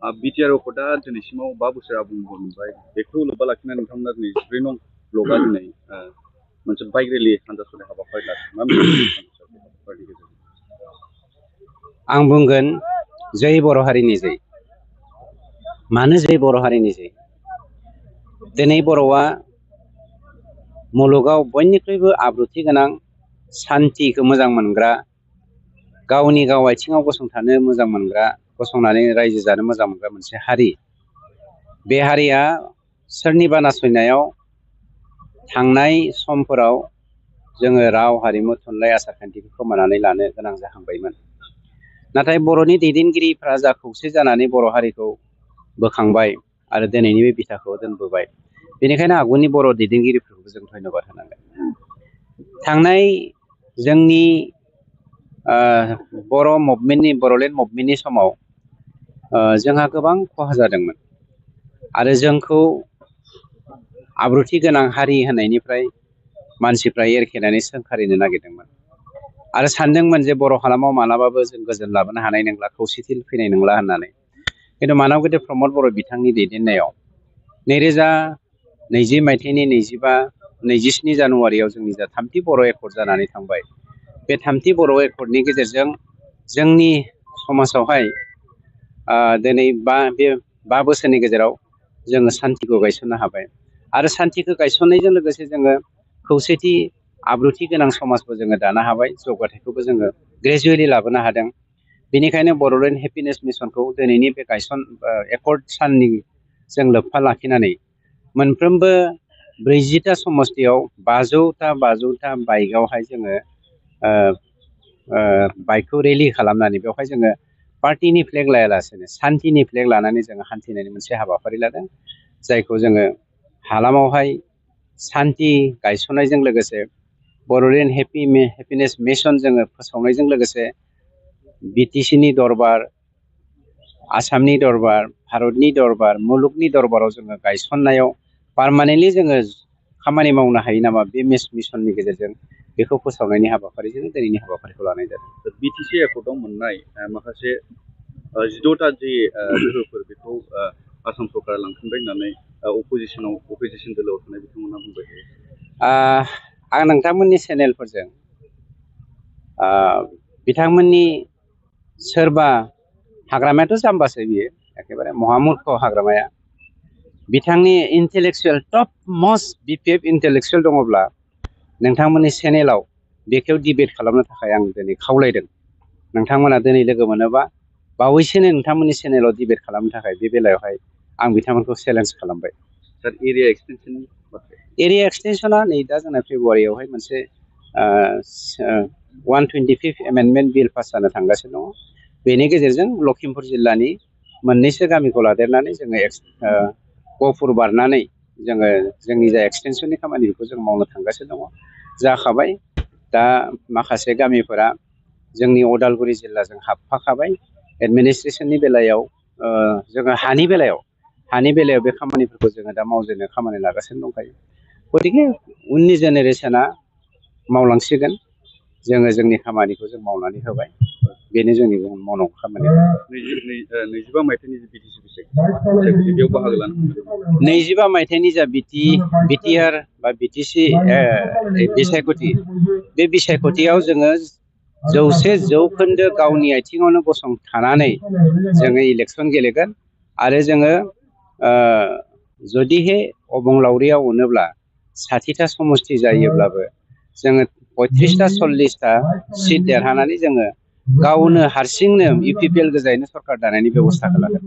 BTR रेकर्डआ दिनैसिमाव 5 बोसोर आबुं मोनबाय। बेखौ लोब्बा लाखिनानै नोंथांमोना दिनै 14 नं ब्लकआ दिनै मोनसे बाइक रेलि हान्जा सालायनाय हाबाफारि लादों। मा मिथिं आं बुंगोन जै बर' हारिनि जै। मानो जै बर' हारिनि जै? दिनै बर'आ मुलुगाव बयनिख्रुइबो आब्रुथि गोनां, सान्थिखौ मोजां मोनग्रा, गावनि गाव आथिङाव गसंथानो मोजां मोनग्रा, गसंनानै रायजो जानो मोजां मोनग्रा मोनसे हारि। बे हारिया सोरनिबा नासयनायाव थांनाय समफोराव जोङो राव, हारिमु, थुनलाइ, आसार खान्थिखौ खोमानानै लानो गोनां जाहांबायमोन। नाथाय बर'नि दैदेनगिरिफ्रा जा खौसे जानानै बर' हारिखौ बोखांबाय आरो दिनैनि बे बिथाखौ दोनबोबाय। बेनिखायनो आगुनि बर' दैदेनगिरिफोरखौ जों धन्यबाद होनांगोन। थांनाय जोंनि बर'लेण्ड मुभमेन्टनि समाव जोंहा गोबां खहा जादोंमोन आरो जोंखौ आब्रुथि गोनां हारि होननायनिफ्राय मानसिफ्रा एरखेनानै सोंखारिनो नागिरदोंमोन आरो सानदोंमोन जे बर' हालामाव मालाबाबो जों गोजोन लाबोनो हानाय नंला, खौसेथि फैनाय नंला होननानै। खिन्थु मानब गेदेर प्रमद बर' बिथांनि दैदेननायाव 2020 मायथाइनि 27 जानुवारियाव जोंनि जा 3थि बर' एकर्ड जानानै थांबाय। बे 3थि बर' एकर्डनि गेजेरजों जोंनि समाजावहाय दिनै 5 बोसोरनि गेजेराव जोङो सान्थिखौ गायसननो हाबाय आरो सान्थिखौ गायसननायजों लोगोसे जोङो खौसेथि आब्रुथि गोनां समाजबो जोङो दानो हाबाय। जौगाथायखौबो जोङो ग्रेजुवेलि लाबोनो हादों। बेनिखायनो बड'लेण्ड हेपिनेस मिसनखौ दिनैनि बे एकर्ड साननि जों लोब्बा लाखिनानै मोनफ्रोमबो 40टा समस्तियाव 500टा बाइकआवहाय जोङो बाइकखौ रेलि खालामनानै बेवहाय जोङो पार्टिनि फ्लेग लायालासेनो सान्थिनि फ्लेग लानानै जोङो हान्थिनायनि मोनसे हाबाफारि लादों। जायखौ जोङो हालामावहाय सान्थि गायसननायजों लोगोसे बड'लेण्ड हेपिनेस मिसन जोङो फोसावनायजों लोगोसे बिटिसिनि दरबार, आसामनि दरबार, भारतनि दरबार, मुलुगनि दरबाराव जोङो गायसननायाव पारमानेन्टलि जोङो खामानि मावनो हायो नामा, बे मिसननि गेजेरजों बेखौ फोसावनायनि हाबाफारिजों दिनैनि हाबाफारिखौ लानाय जादों। बिटिसि एकर्डआव मोननाय माखासे 16टा जे गोहोफोर बेखौ आसाम सरकारा लांफिनबाय होननानै अपोजिसन दोलोआव थानाय बिथांमोना बुंबाय थायो। आं नोंथांमोननि चेनेलफोरजों बिथांमोननि सोरबा हाग्रामायाथ' जाम्बासो बियो, एखेबारे महामुर्ख हाग्रामाया। बिथांनि इन्टेलेक्सुयेल टप मस्ट बिपिएफ इन्टेलेक्सुयेल दङब्ला नोंथांमोननि चेनेलाव बेखौ डिबेट खालामनो थाखाय आं दिनै खावलायदों। नोंथांमोना दिनै लोगो मोनोबा बावैसोनो नोंथांमोननि चेनेलाव डिबेट खालामनो थाखाय बे बेलायावहाय आं बिथांमोनखौ चेलेन्ज खालामबाय। सार एरिया एक्सटेनसना नै दा जोंना फेब्रुवारियावहाय मोनसे 125 एमेन्डमेन्ट बिल पास जानो थांगासिनो दङ। बेनि गेजेरजों लखिमपुर जिल्लानि मोननैसो गामिखौ लादेरनानै जोङो गहपुर बारनानै जोङो जोंनि जा एक्सटेनसननि खामानिखौ जों मावनो थांगासिनो दङ। जाखाबाय। दा माखासे गामिफोरा जोंनि अदालगुरि जिल्लाजों हाबफाखाबाय। एडमिनिस्ट्रेसननि बेलायाव जोङो हानि बेलायाव बे खामानिफोरखौ जोङो दा मावजेननो खामानि लागासिनो दंखायो। गतिके उननि जेनेरेसना मावलांसिगोन, जोङो जोंनि खामानिखौ जों मावनानै होबाय। बेनो जोंनि मावनांगौ खामानि। 25 मायथाइनि जे बिटिसि बेयाव बाहागो लानो मोनदों। 25 मायथाइनि जा बिटिआर बा बिटिसि बिसायख'थि, बे बिसायख'थियाव जोङो 100% गावनि आथिङावनो गसंथानानै जोङो इलेक्सन गेलेगोन आरो जोङो जुदिहे अबंलावरियाव मोनोब्ला 60टा समस्ति जायोब्लाबो जोङो 35टा 40टा सिट देरहानानै जोङो गावनो हारसिंनो इउपिपिएल गोजायैनो सरकार दानायनि बेब'स्थाखौ लागोन।